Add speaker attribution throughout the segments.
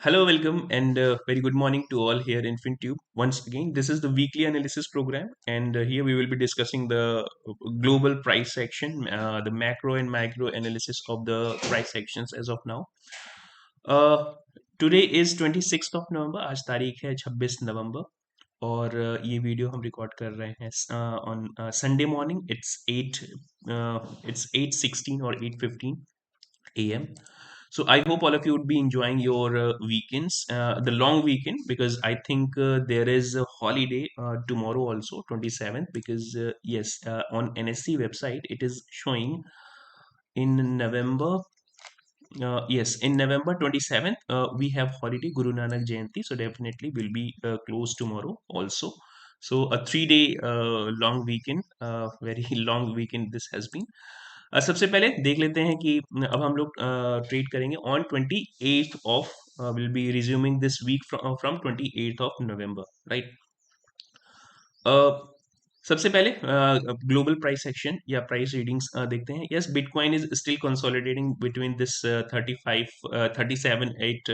Speaker 1: Hello, welcome, and very good morning to all here in FinTube. Once again, this is the weekly analysis program, and here we will be discussing the global price action, the macro and micro analysis of the price actions as of now. Uh, Today is 26th of November. आज तारीख है 26 नवंबर और ये video हम record कर रहे हैं on Sunday morning. It's 8:16 or 8:15 a.m. So I hope all of you would be enjoying your weekends, the long weekend, because I think there is a holiday tomorrow also, 27th, because yes, on NSC website it is showing in November. Yes, in November 27th, we have holiday Guru Nanak Jayanti, so definitely will be closed tomorrow also. So a 3 day long weekend, very long weekend this has been. सबसे पहले देख लेते हैं कि अब हम लोग trade करेंगे on 28th of will be resuming this week from 28th of November, right. सबसे पहले ग्लोबल प्राइस एक्शन या प्राइस रीडिंग्स देखते हैं. Yes, Bitcoin is still consolidating between this 37,8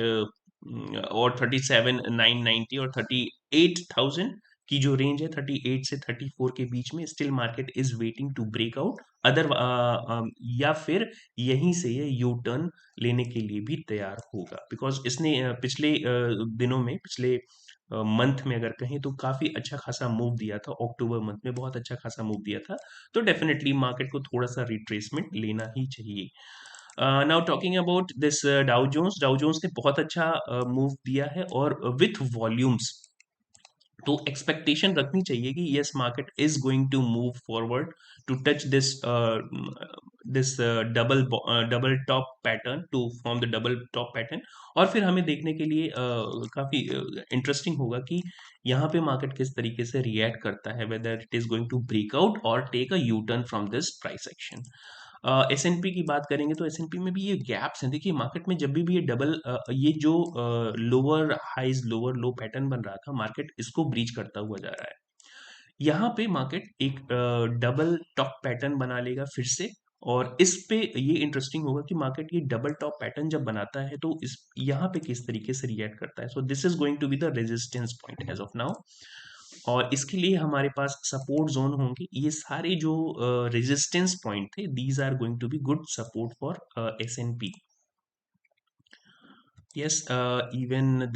Speaker 1: और 37,990 और 38,000 की जो रेंज है 38 से 34 के बीच में. Still market is waiting to break out other, या फिर यहीं से ये यू टर्न लेने के लिए भी तैयार होगा, बिकॉज इसने पिछले दिनों में, पिछले मंथ में अगर कहें तो काफी अच्छा खासा मूव दिया था. अक्टूबर मंथ में बहुत अच्छा खासा मूव दिया था, तो डेफिनेटली मार्केट को थोड़ा सा रिट्रेसमेंट लेना ही चाहिए. Now talking about this Dow Jones ने बहुत अच्छा मूव दिया है और विथ वॉल्यूम्स, तो एक्सपेक्टेशन रखनी चाहिए कि yes, market is going to move forward to touch this double top pattern, to form the double top pattern. और फिर हमें देखने के लिए काफी इंटरेस्टिंग होगा कि यहाँ पे मार्केट किस तरीके से रिएक्ट करता है, whether it is going to break out और take a U turn from this price action. S&P की बात करेंगे तो एसएनपी में भी ये गैप्स हैं. देखिए, मार्केट में जब भी ये ये जो lower highs lower low pattern बन रहा था, मार्केट इसको ब्रीच करता हुआ जा रहा है. यहाँ पे मार्केट एक डबल टॉप पैटर्न बना लेगा फिर से, और इस पे ये इंटरेस्टिंग होगा कि मार्केट ये डबल टॉप पैटर्न जब बनाता है तो इस यहाँ पे किस तरीके से रिएक्ट करता है. So this is going to be the resistance point as of now, और इसके लिए हमारे पास सपोर्ट जोन होंगे. ये सारे जो रेजिस्टेंस पॉइंट थे, these are going to be good support for S and P. Yes, even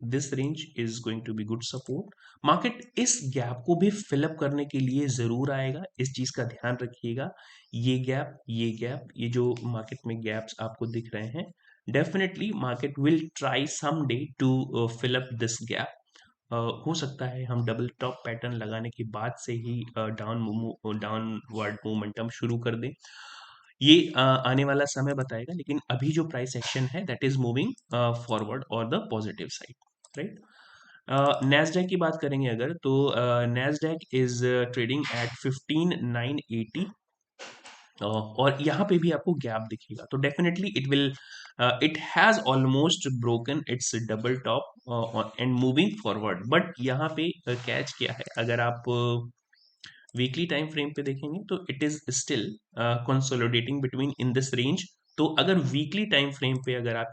Speaker 1: this range is going to be good support. Market इस गैप को भी फिलअप करने के लिए जरूर आएगा, इस चीज का ध्यान रखिएगा. ये जो मार्केट में गैप्स आपको दिख रहे हैं, definitely market will try some day to fill up this gap. हो सकता है हम डबल टॉप पैटर्न लगाने के बाद से ही डाउनवर्ड मोमेंटम शुरू कर दें. ये आने वाला समय बताएगा, लेकिन अभी जो प्राइस एक्शन है दैट इज मूविंग फॉरवर्ड और the positive side, right. Nasdaq की बात करेंगे अगर, तो नैस्डैक इज ट्रेडिंग एट 15,980, और यहाँ पे भी आपको गैप दिखेगा, तो definitely it has almost broken it's double top and moving forward. But यहाँ पे कैच क्या है, अगर आप वीकली टाइम फ्रेम पे देखेंगे तो it is still consolidating between in this range. तो अगर वीकली टाइम फ्रेम पे अगर आप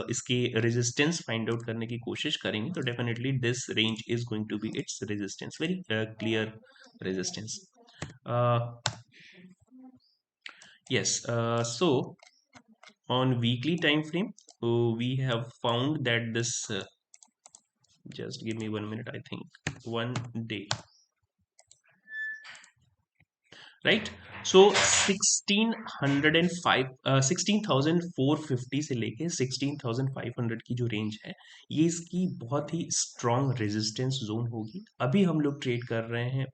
Speaker 1: इसके रेजिस्टेंस फाइंड आउट करने की कोशिश करेंगे, तो definitely this range is going to be its resistance, very clear resistance. Yes, so on weekly time frame, we have found that this, just give me 1 minute, I think 1 day, right? So 1605, 16,450 से लेके 16,500 की जो range है, ये इसकी बहुत ही strong resistance zone होगी. अभी हम लोग ट्रेड कर रहे हैं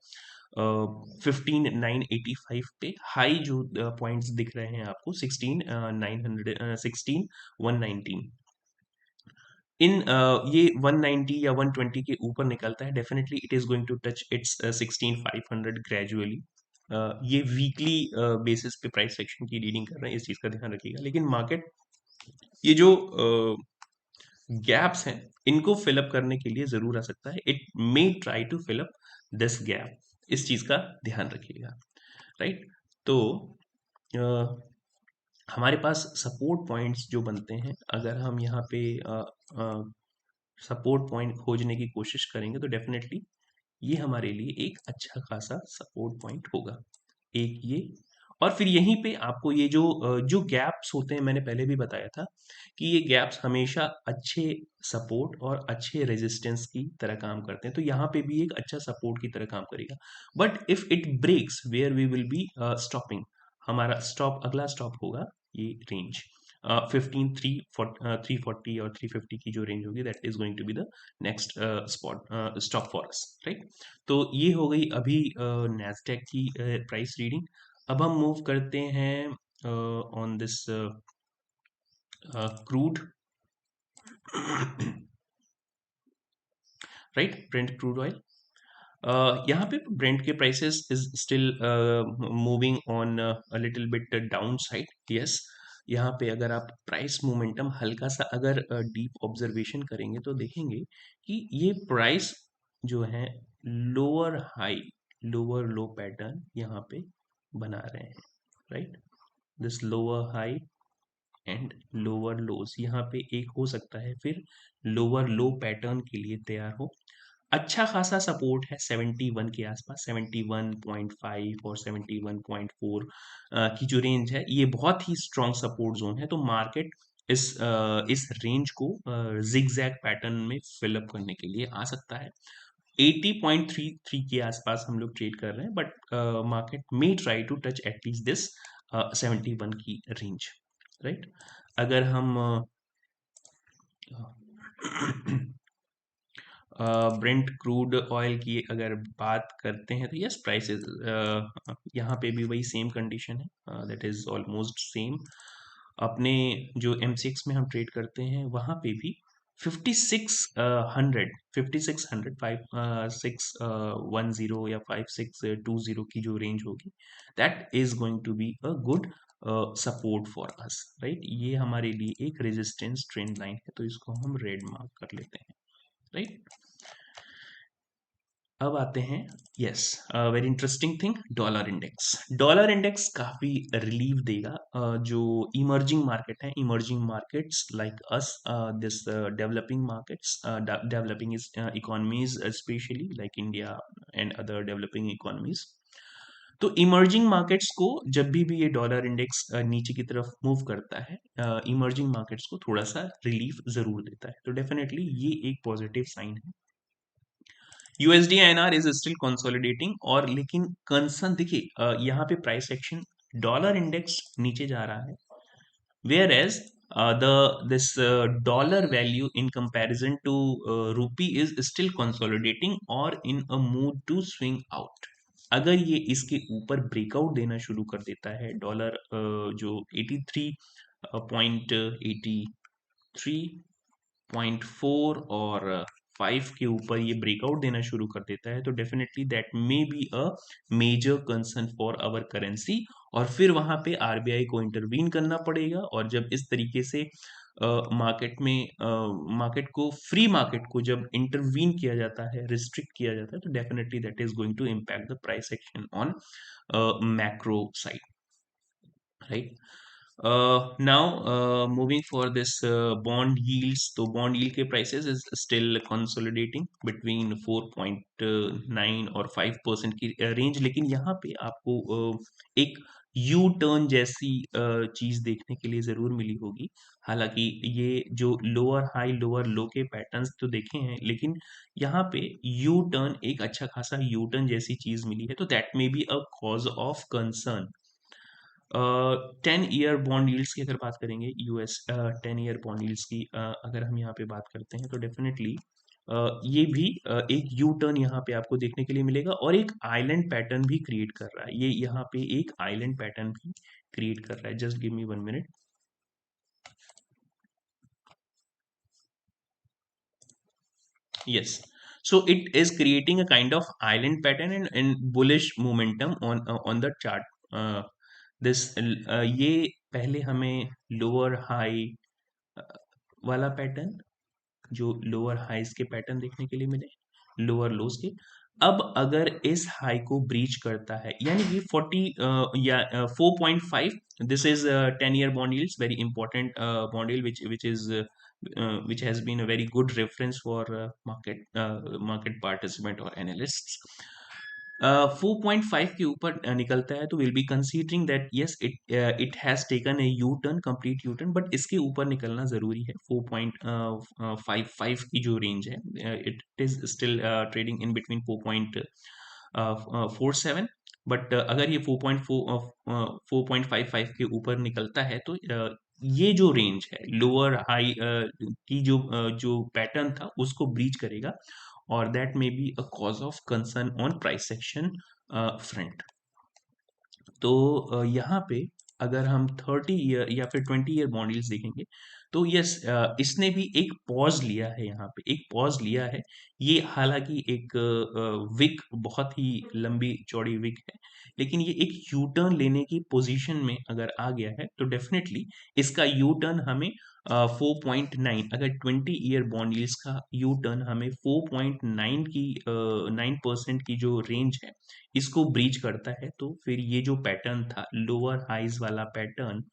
Speaker 1: 15,985 पे. हाई जो पॉइंट्स दिख रहे हैं आपको 16,119. इन ये 190 या 120 के ऊपर निकलता है, definitely it is going to touch its 16,500 gradually. ये वीकली बेसिस पे प्राइस सेक्शन की रीडिंग कर रहे हैं, इस चीज का ध्यान रखिएगा. लेकिन मार्केट ये जो गैप्स हैं, इनको फिलअप करने के लिए जरूर आ सकता है. It may try to fill up this gap, इस चीज का ध्यान रखिएगा, राइट. तो हमारे पास सपोर्ट पॉइंट्स जो बनते हैं, अगर हम यहाँ पे सपोर्ट पॉइंट खोजने की कोशिश करेंगे तो डेफिनेटली ये हमारे लिए एक अच्छा खासा सपोर्ट पॉइंट होगा। एक ये, और फिर यहीं पे आपको ये जो गैप्स होते हैं, मैंने पहले भी बताया था कि ये गैप्स हमेशा अच्छे सपोर्ट और अच्छे रेजिस्टेंस की तरह काम करते हैं, तो यहाँ पे भी एक अच्छा सपोर्ट की तरह काम करेगा। But if it breaks where we will be stopping, हमारा स्टॉप, अगला स्टॉप होगा ये रेंज 15 340 और 350 की जो रेंज होगी, that is going to be the next stop for us, right. तो ये हो गई अभी नैस्डैक की प्राइस रीडिंग। अब हम मूव करते हैं on this crude, right, Brent crude oil. यहाँ पे ब्रेंट के prices is still moving on a little bit down side, yes. यहाँ पे अगर आप प्राइस मोमेंटम हल्का सा अगर डीप ऑब्जर्वेशन करेंगे तो देखेंगे कि ये प्राइस जो है lower high lower low pattern यहाँ पे बना रहे हैं, right. This lower high and lower लोज यहाँ पे एक हो सकता है फिर लोअर लो पैटर्न के लिए तैयार हो। अच्छा खासा सपोर्ट है 71 के आसपास, 71.5 और 71.4 की जो रेंज है, ये बहुत ही स्ट्रॉन्ग सपोर्ट जोन है। तो मार्केट इस रेंज को जिगजैग पैटर्न में फिलअप करने के लिए आ सकता है। 80.33 के आसपास हम लोग ट्रेड कर रहे हैं, but market may try to touch at least this 71 की रेंज, राइट। अगर हम ब्रेंट क्रूड ऑयल की अगर बात करते हैं तो यस, प्राइसेस यहाँ पे भी वही सेम कंडीशन है, दैट इज ऑलमोस्ट सेम। अपने जो M6 में हम ट्रेड करते हैं वहाँ पे भी 5600 5600 5610 या 5620 की जो रेंज होगी, that is going to be a good support for us, right. ये हमारे लिए एक रेजिस्टेंस ट्रेंड लाइन है, तो इसको हम रेड मार्क कर लेते हैं, राइट। अब आते हैं, yes, very interesting thing, dollar index. Dollar index काफी रिलीफ देगा जो इमर्जिंग मार्केट है, emerging markets like us, this developing markets, developing economies specially like India and other developing economies. तो इमर्जिंग मार्केट्स को जब भी ये डॉलर इंडेक्स नीचे की तरफ मूव करता है, इमर्जिंग मार्केट्स को थोड़ा सा रिलीफ जरूर देता है, तो डेफिनेटली ये एक पॉजिटिव साइन है। USD INR is still consolidating, और लेकिन कंसर्न देखिए, यहाँ पे प्राइस एक्शन, डॉलर इंडेक्स नीचे जा रहा है, whereas the this dollar value in comparison to rupee is still consolidating और in a mood to swing out. अगर ये इसके ऊपर ब्रेकआउट देना शुरू कर देता है, डॉलर जो 83.4 और 5 के ऊपर ये ब्रेकआउट देना शुरू कर देता है, तो definitely that may be a major concern for our currency, और फिर वहां पे आरबीआई को इंटरवीन करना पड़ेगा। और जब इस तरीके से मार्केट में मार्केट को, फ्री मार्केट को जब इंटरवीन किया जाता है, रिस्ट्रिक्ट किया जाता है, तो definitely that is going to impact the price action on macro side, right. Now, moving for this bond yields, तो bond yield के prices is still consolidating between 4.9 और 5% की रेंज, लेकिन यहाँ पे आपको एक यू टर्न जैसी चीज देखने के लिए जरूर मिली होगी। हालांकि ये जो लोअर हाई लोअर लो के पैटर्न्स तो देखे हैं, लेकिन यहाँ पे यू टर्न, एक अच्छा खासा यू टर्न जैसी चीज मिली है, तो that may be a cause of concern. 10 year bond yields की अगर बात करेंगे, यूएस 10 ईयर बॉन्ड यील्ड्स की अगर हम यहाँ पे बात करते हैं, तो डेफिनेटली ये भी एक यू टर्न यहाँ पे आपको देखने के लिए मिलेगा, और एक आइलैंड पैटर्न भी क्रिएट कर रहा है। ये यहाँ पे एक आइलैंड पैटर्न भी क्रिएट कर रहा है। Just give me 1 minute. Yes. So it is creating a kind of island pattern and bullish momentum on the chart. This ये पहले हमें लोअर हाई वाला पैटर्न, जो लोअर हाइज के पैटर्न देखने के लिए मिले, लोअर लोज के, अब अगर इस हाई को ब्रीच करता है, यानी कि 40 या 4.5, this is 10 year bond yields, very important bond yield, which has been a very good reference for market participant or analysts. 4.5 के ऊपर निकलता है तो will be considering that yes it has taken a U turn, complete U turn, but इसके ऊपर निकलना जरूरी है। 4.55 की जो रेंज है, it is still trading in between 4.47, but अगर ये 4.55 के ऊपर निकलता है तो ये जो रेंज है लोअर हाई की जो पैटर्न था उसको ब्रीच करेगा, और that may be a cause of concern on price section front. तो यहाँ पे अगर हम 30 year या फिर 20 year बॉन्ड यील्ड्स देखेंगे तो यस, इसने भी एक पॉज लिया है, यहाँ पे एक पॉज लिया है। ये हालांकि एक विक, बहुत ही लंबी चौड़ी विक है, लेकिन ये एक यू टर्न लेने की पोजीशन में अगर आ गया है तो डेफिनेटली इसका यू टर्न हमें 4.9, अगर 20 year बॉन्ड यील्ड्स का यू टर्न हमें 4.9 की 9% की जो रेंज है इसको ब्रीच करता है, तो फिर ये जो पैटर्न था लोअर हाइज वाला पैटर्न,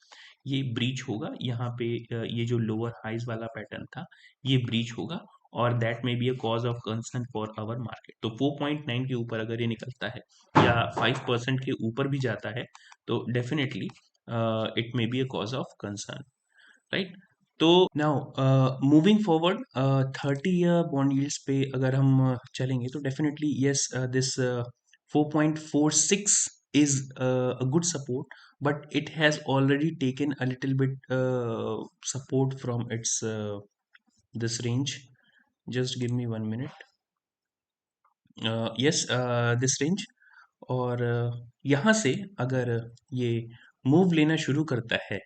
Speaker 1: ये ब्रीच होगा यहाँ पे। ये जो लोअर हाइज वाला पैटर्न था ये ब्रीच होगा, और that may be a cause of concern for our market. तो 4.9 के ऊपर अगर ये निकलता है या 5% के ऊपर भी जाता है तो definitely it may be a cause of concern, right. तो now moving forward 30 year bond yields पे अगर हम चलेंगे तो definitely yes, this 4.46 is a good support, but it has already taken a little bit support from its this range. Just give me 1 minute. Yes, this range, और यहाँ से अगर ये मूव लेना शुरू करता है,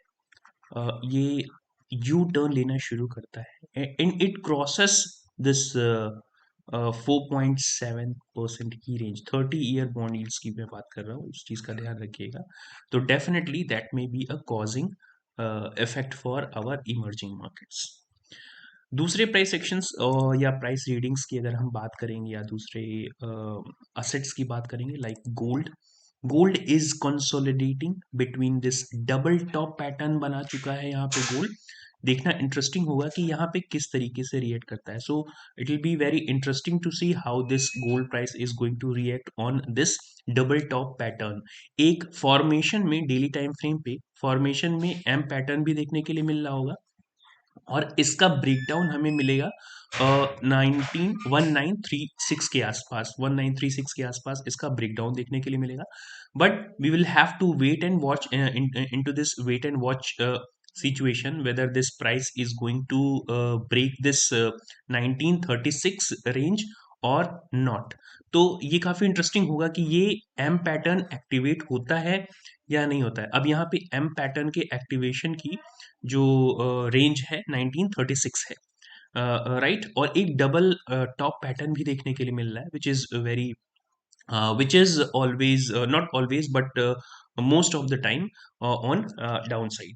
Speaker 1: ये यू टर्न लेना शुरू करता है एंड इट क्रॉसेस दिस 4.7% की रेंज, 30 year बॉन्ड यील्ड्स की मैं बात कर रहा हूँ, उस चीज का ध्यान रखिएगा। तो definitely that may be a causing effect for our emerging markets. दूसरे प्राइस सेक्शंस या प्राइस रीडिंग्स की अगर हम बात करेंगे, या दूसरे असेट्स की बात करेंगे, like gold. Gold is consolidating between this double top pattern बना चुका है यहाँ पे गोल्ड। देखना इंटरेस्टिंग होगा कि यहाँ पे किस तरीके से रिएक्ट करता है। So it will be very interesting to see how this gold price is going to react on this double top pattern. एक फॉर्मेशन में, डेली टाइम फ्रेम पे फॉर्मेशन में एम पैटर्न भी देखने के लिए मिल रहा होगा, और इसका ब्रेकडाउन हमें मिलेगा 1936 के आसपास, 1936 के आसपास इसका ब्रेकडाउन देखने के लिए मिलेगा। But we will have to wait and watch into this wait and watch situation whether this price is going to break this 1936 range और नॉट। तो ये काफी इंटरेस्टिंग होगा कि ये एम पैटर्न एक्टिवेट होता है या नहीं होता है। अब यहाँ पे एम पैटर्न के एक्टिवेशन की जो रेंज है 1936 है, राइट। और एक डबल टॉप पैटर्न भी देखने के लिए मिल रहा है, which is always, not always but most of the time on down side.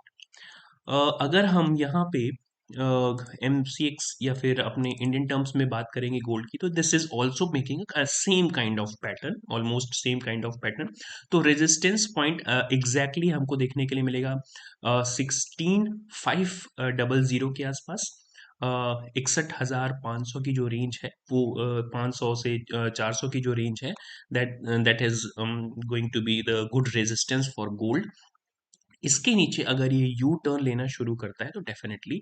Speaker 1: अगर हम यहाँ पे MCX या फिर अपने इंडियन टर्म्स में बात करेंगे गोल्ड की, तो this is also making same kind of pattern, almost same kind of pattern. तो रेजिस्टेंस पॉइंट एग्जैक्टली हमको देखने के लिए मिलेगा 16,500 के आसपास। 61,500 की जो रेंज है वो 500 से 400 की जो रेंज है, that that is going to be the good resistance for gold. इसके नीचे अगर ये यू टर्न लेना शुरू करता है तो डेफिनेटली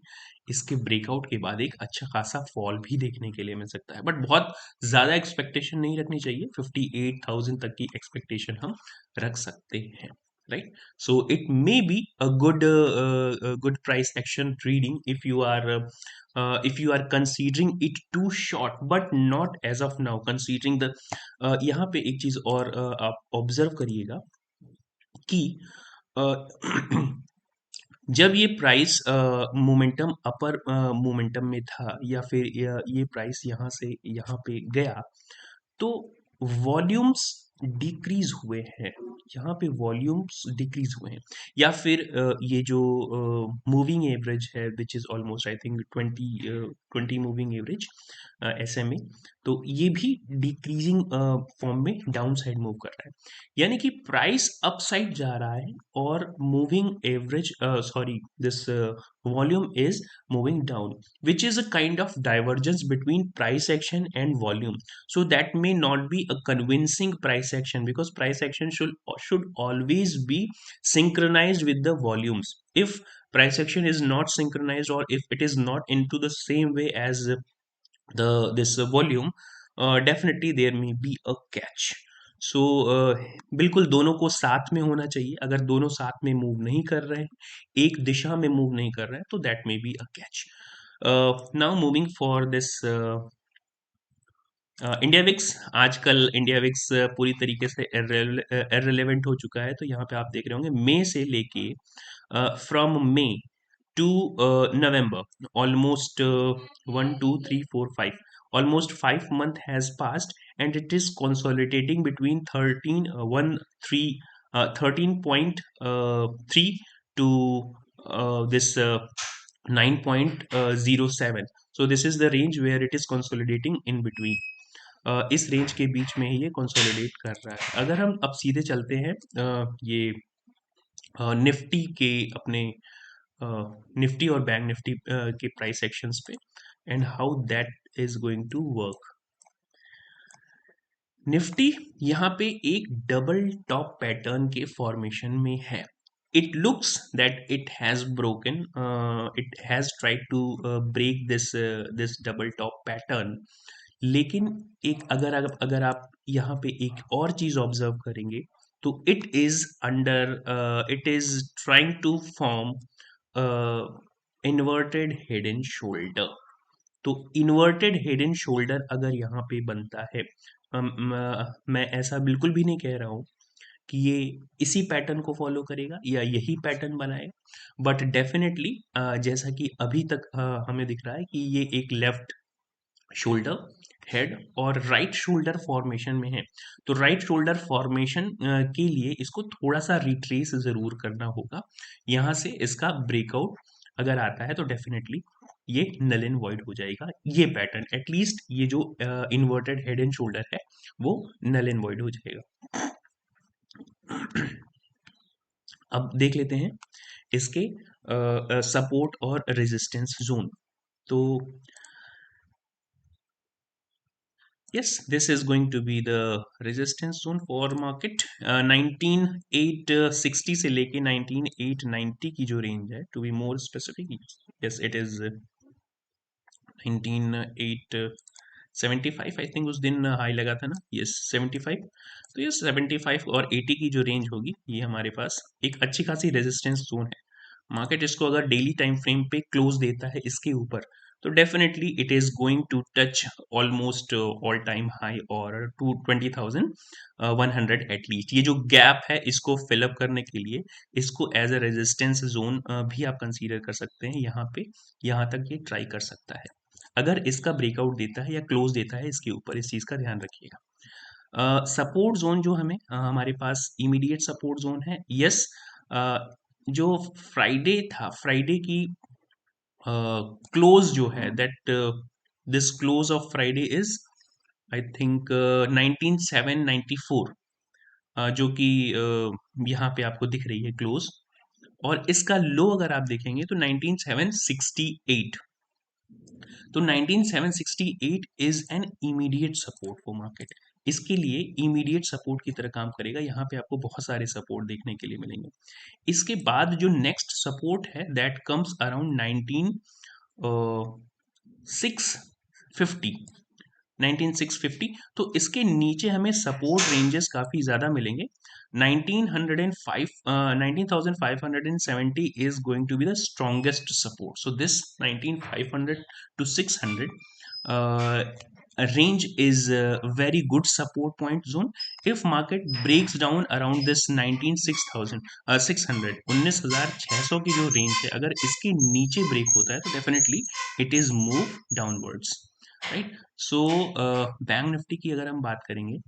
Speaker 1: इसके ब्रेकआउट के बाद एक अच्छा खासा फॉल भी देखने के लिए मिल सकता है, बट बहुत ज्यादा एक्सपेक्टेशन नहीं रखनी चाहिए। 58,000 तक की एक्सपेक्टेशन हम रख सकते हैं, right. So it may be a good price action reading if you are considering it too short, but not as of now considering the यहाँ पे एक चीज और आप ऑब्जर्व करिएगा कि जब ये प्राइस मोमेंटम अपर मोमेंटम में था, या फिर ये प्राइस यहाँ से यहाँ पे गया, तो वॉल्यूम्स डिक्रीज हुए हैं, यहाँ पे वॉल्यूम्स डिक्रीज हुए हैं, या फिर ये जो मूविंग एवरेज है which is almost I think 20 moving average SMA, तो ये भी डिक्रीजिंग फॉर्म में डाउन साइड मूव कर रहा है, यानी कि प्राइस अप साइड जा रहा है और moving average sorry this volume is moving down, which is a kind of divergence between price action and volume. So that may not be a convincing price action, because price action should always be synchronized with the volumes. If price action is not synchronized, or if it is not into the same way as the this volume, definitely there may be a catch. सो बिल्कुल दोनों को साथ में होना चाहिए, अगर दोनों साथ में मूव नहीं कर रहे हैं, एक दिशा में मूव नहीं कर रहे हैं, तो that may be a catch. Now moving for this India VIX. आजकल इंडिया विक्स पूरी तरीके से इररिलेवेंट हो चुका है, तो यहाँ पे आप देख रहे होंगे मई से लेके from May to November, almost 1, 2, 3, 4, 5. Almost 5 months has passed, and it is consolidating between 13.3 to this 9.07. So this is the range where it is consolidating in between. इस रेंज के बीच में ही ये कंसोलिडेट कर रहा है. अगर हम अब सीधे चलते हैं ये निफ्टी के अपने निफ्टी और बैंक निफ्टी के प्राइस एक्शंस पे, and how that is going to work. Nifty यहाँ पे एक डबल टॉप पैटर्न के फॉर्मेशन में है. It looks that it has broken, it has tried to break this this double top pattern. लेकिन एक अगर आप यहाँ पे एक और चीज ऑब्जर्व करेंगे, तो it is trying to form inverted head and shoulder. तो इन्वर्टेड हेड एंड शोल्डर अगर यहाँ पे बनता है, मैं ऐसा बिल्कुल भी नहीं कह रहा हूँ कि ये इसी पैटर्न को फॉलो करेगा या यही पैटर्न बनाएगा, बट डेफिनेटली जैसा कि अभी तक हमें दिख रहा है कि ये एक लेफ्ट शोल्डर, हेड और राइट शोल्डर फॉर्मेशन में है. तो राइट शोल्डर फॉर्मेशन के लिए इसको थोड़ा सा रिट्रेस जरूर करना होगा. यहाँ से इसका ब्रेकआउट अगर आता है तो डेफिनेटली ये नल एंड वॉइड हो जाएगा. ये पैटर्न एटलीस्ट ये जो इन्वर्टेड हेड एंड शोल्डर है वो नल एंड वॉइड हो जाएगा. अब देख लेते हैं इसके सपोर्ट और रेजिस्टेंस जोन. तो yes, this is going to be the resistance zone for market. 19860 से लेके 19890 की जो रेंज है, to be more specific, yes it is 19875 I think उस दिन हाई लगा था ना, यस 75. तो ये 75 और 80 की जो रेंज होगी, ये हमारे पास एक अच्छी खासी रेजिस्टेंस जोन है. मार्केट इसको अगर डेली टाइम फ्रेम पे क्लोज देता है इसके ऊपर, तो definitely it is going to touch almost all time high और टू 20,100 एटलीस्ट. ये जो गैप है इसको फिलअप करने के लिए इसको एज अ रेजिस्टेंस जोन भी आप कंसीडर कर सकते हैं. यहाँ पे यहाँ तक ये ट्राई कर सकता है. अगर इसका ब्रेकआउट देता है या क्लोज देता है इसके ऊपर, इस चीज का ध्यान रखिएगा. सपोर्ट जोन जो हमारे पास इमीडिएट सपोर्ट जोन है, यस. जो फ्राइडे था, फ्राइडे की क्लोज जो है, that this close of Friday is I think 19794, जो कि यहाँ पे आपको दिख रही है क्लोज. और इसका लो अगर आप देखेंगे तो 19768. तो 19768 is an immediate support for market. इसके लिए इमीडिएट सपोर्ट की तरह काम करेगा. यहाँ पे आपको बहुत सारे सपोर्ट देखने के लिए मिलेंगे. इसके बाद जो नेक्स्ट सपोर्ट है दैट कम्स अराउंड 19650, 19650. तो इसके नीचे हमें सपोर्ट रेंजेस काफी ज्यादा मिलेंगे. 1905 19570 is going to be the strongest support. So this 19500 to 600 range is a very good support point zone. If market breaks down around this 19600 19600 की जो रेंज है, अगर इसके नीचे ब्रेक होता है तो definitely it is move downwards, right. So bank Nifty की अगर हम बात करेंगे,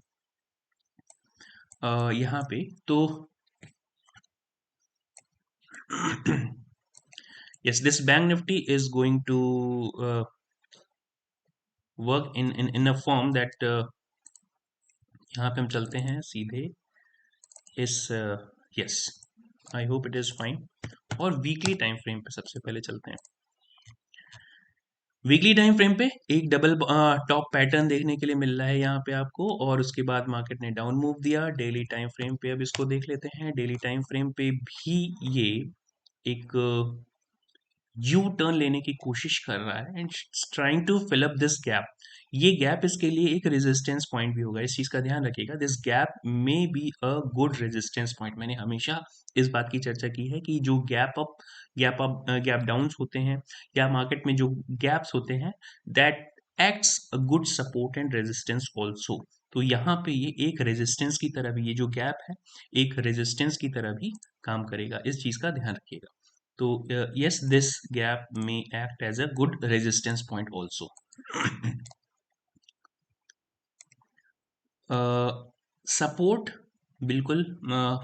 Speaker 1: यहाँ पे तो yes, this bank nifty is going to work in a form that यहाँ पे हम चलते हैं सीधे इस yes, I hope it is fine. और वीकली टाइम फ्रेम पे सबसे पहले चलते हैं। वीकली टाइम फ्रेम पे एक डबल टॉप पैटर्न देखने के लिए मिल रहा है यहाँ पे आपको, और उसके बाद मार्केट ने डाउन मूव दिया। डेली टाइम फ्रेम पे अब इसको देख लेते हैं। डेली टाइम फ्रेम पे भी ये एक यू टर्न लेने की कोशिश कर रहा है and trying to fill up this gap. ये गैप इसके लिए एक रेजिस्टेंस पॉइंट भी होगा, इस चीज का ध्यान रखिएगा। This gap may be a good resistance point. मैंने हमेशा इस बात की चर्चा की है कि जो गैप डाउन्स होते हैं या मार्केट में जो गैप्स होते हैं, that acts a good support and resistance also. तो यहाँ पे ये एक रेजिस्टेंस की तरह भी, ये जो गैप है एक रेजिस्टेंस की तरह भी काम करेगा, इस चीज का ध्यान रखिएगा। तो yes, this gap may act as a good resistance point also. Support बिल्कुल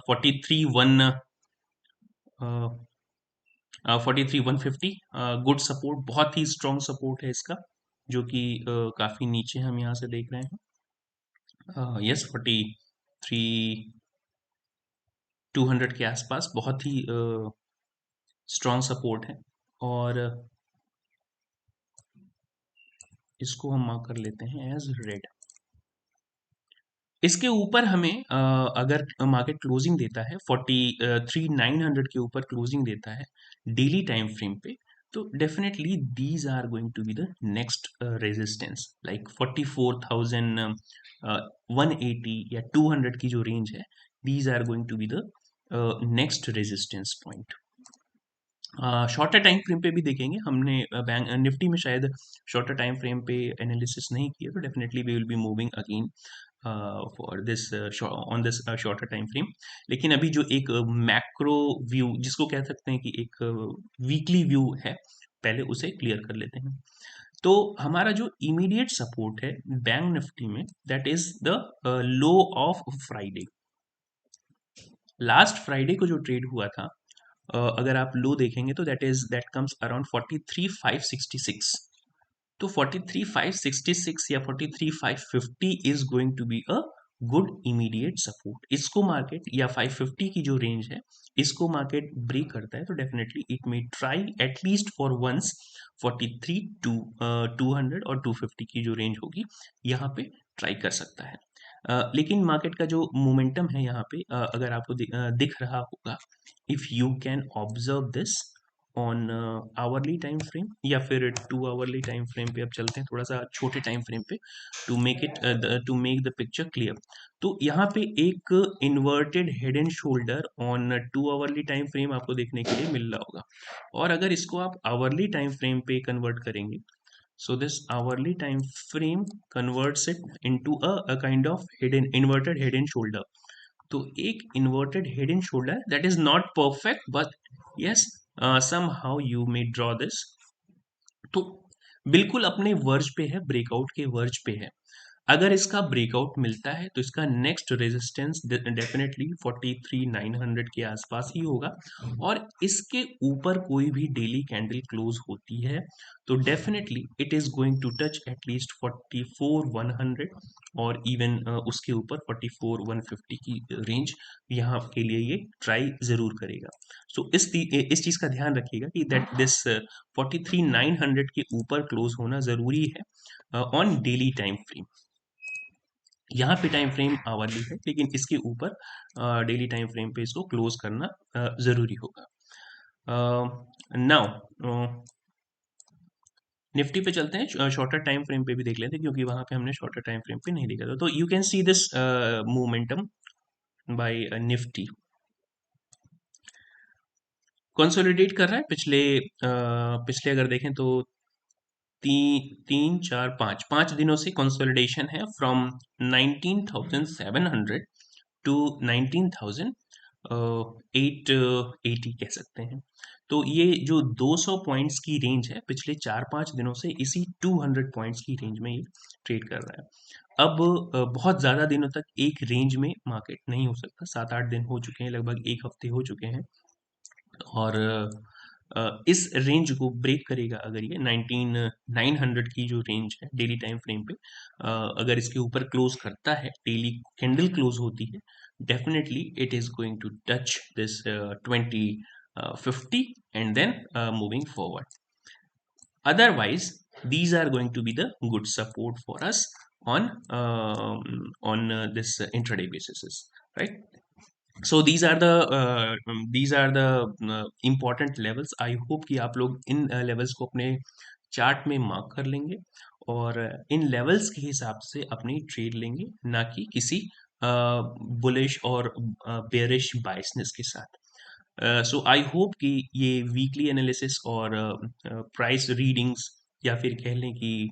Speaker 1: 43,150 गुड सपोर्ट, बहुत ही स्ट्रॉन्ग सपोर्ट है इसका, जो कि काफी नीचे हम यहाँ से देख रहे हैं। यस, 43,200 के आसपास बहुत ही स्ट्रॉन्ग सपोर्ट है। और इसको हम मार्क कर लेते हैं एज रेड। इसके ऊपर हमें अगर मार्केट क्लोजिंग देता है 43,900 के ऊपर क्लोजिंग देता है डेली टाइम फ्रेम पे, तो definitely these are going to be the next resistance, like 44,180 या 200 की जो रेंज है, these are going to be the next resistance point. Shorter time frame पे भी देखेंगे हमने। बैंक निफ्टी में शायद शॉर्टर टाइम फ्रेम पे एनालिसिस नहीं किया, तो definitely we will be moving again for this on this shorter time frame. लेकिन अभी जो एक मैक्रो व्यू जिसको कह सकते हैं कि एक वीकली व्यू है, पहले उसे क्लियर कर लेते हैं। तो हमारा जो इमीडिएट सपोर्ट है बैंक निफ्टी में, that is the low of Friday. Last Friday को जो ट्रेड हुआ था, अगर आप लो देखेंगे तो दैट कम्स अराउंड 43,566। तो 43,566 या 43,550 is going to be a good immediate support. इसको मार्केट, या 550 की जो रेंज है, इसको मार्केट ब्रेक करता है तो definitely it may try at least for once 43,200 और 250 की जो रेंज होगी, यहाँ पे ट्राई कर सकता है। लेकिन मार्केट का जो मोमेंटम है यहाँ पे, अगर आपको दिख रहा होगा, if you can observe this on hourly time frame या फिर 2 आवरली टाइम फ्रेम पे अब चलते हैं, थोड़ा सा छोटे टाइम फ्रेम पे, to make the picture clear. तो यहाँ पे एक inverted head and shoulder on 2 hourly time frame आपको देखने के लिए मिल रहा होगा। और अगर इसको आप आवरली टाइम फ्रेम पे कन्वर्ट करेंगे, so this hourly time frame converts it into a kind of hidden inverted head and shoulder। तो एक inverted head and shoulder that is not perfect, but yes, somehow you may draw this। तो बिल्कुल अपने verge पे है, breakout के verge पे है। अगर इसका ब्रेकआउट मिलता है तो इसका नेक्स्ट रेजिस्टेंस डेफिनेटली 43,900 के आसपास ही होगा। और इसके ऊपर कोई भी डेली कैंडल क्लोज होती है तो definitely it is going to touch at least 44,100, और इवन उसके ऊपर 44,150 की रेंज यहाँ के लिए ये ट्राई जरूर करेगा। सो इस चीज का ध्यान रखिएगा कि दैट दिस 43,900 के ऊपर क्लोज होना जरूरी है ऑन डेली टाइम फ्रेम। यहाँ पे टाइम फ्रेम आवरली है, लेकिन इसके ऊपर डेली टाइम फ्रेम पे इसको क्लोज करना जरूरी होगा। नाउ निफ्टी पे चलते हैं, शॉर्टर टाइम फ्रेम पे भी देख लेते हैं, क्योंकि वहां पे हमने शॉर्टर टाइम फ्रेम पे नहीं देखा था। तो you can see this momentum by Nifty consolidate कर रहा है पिछले अगर देखें तो 5 दिनों से कंसोलिडेशन है फ्रॉम 19,700 टू 19,880 कह सकते हैं। तो ये जो 200 पॉइंट्स की रेंज है, पिछले 4-5 दिनों से इसी 200 पॉइंट्स की रेंज में ये ट्रेड कर रहा है। अब बहुत ज़्यादा दिनों तक एक रेंज में मार्केट नहीं हो सकता। 7-8 दिन हो चुके हैं, लगभग 1 हफ्ते हो चुके हैं और इस रेंज को ब्रेक करेगा अगर ये 19,900 की जो रेंज है डेली टाइम फ्रेम पे, अगर इसके ऊपर क्लोज करता है, डेली कैंडल क्लोज होती है, definitely it is going to touch this 2050 and then moving forward. Otherwise, these are going to be the good support for us on this intraday basis, right? So these are the important levels. I hope कि आप लोग इन levels को अपने chart में mark कर लेंगे और इन levels के हिसाब से अपनी ट्रेड लेंगे, ना कि किसी बुलिश और बेयरिश बायसनेस के साथ. सो आई होप कि ये वीकली एनालिसिस और प्राइस रीडिंग्स या फिर कह लें कि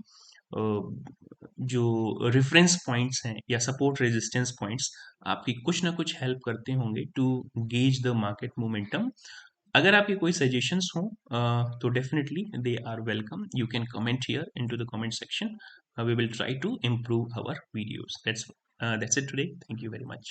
Speaker 1: जो रेफरेंस पॉइंट्स हैं या सपोर्ट रेजिस्टेंस पॉइंट्स आपकी कुछ ना कुछ हेल्प करते होंगे to gauge the market momentum. अगर आपके कोई सजेशंस हों तो definitely they are welcome. You can comment here into the comment section. We will try to improve our videos. That's it today. Thank you very much.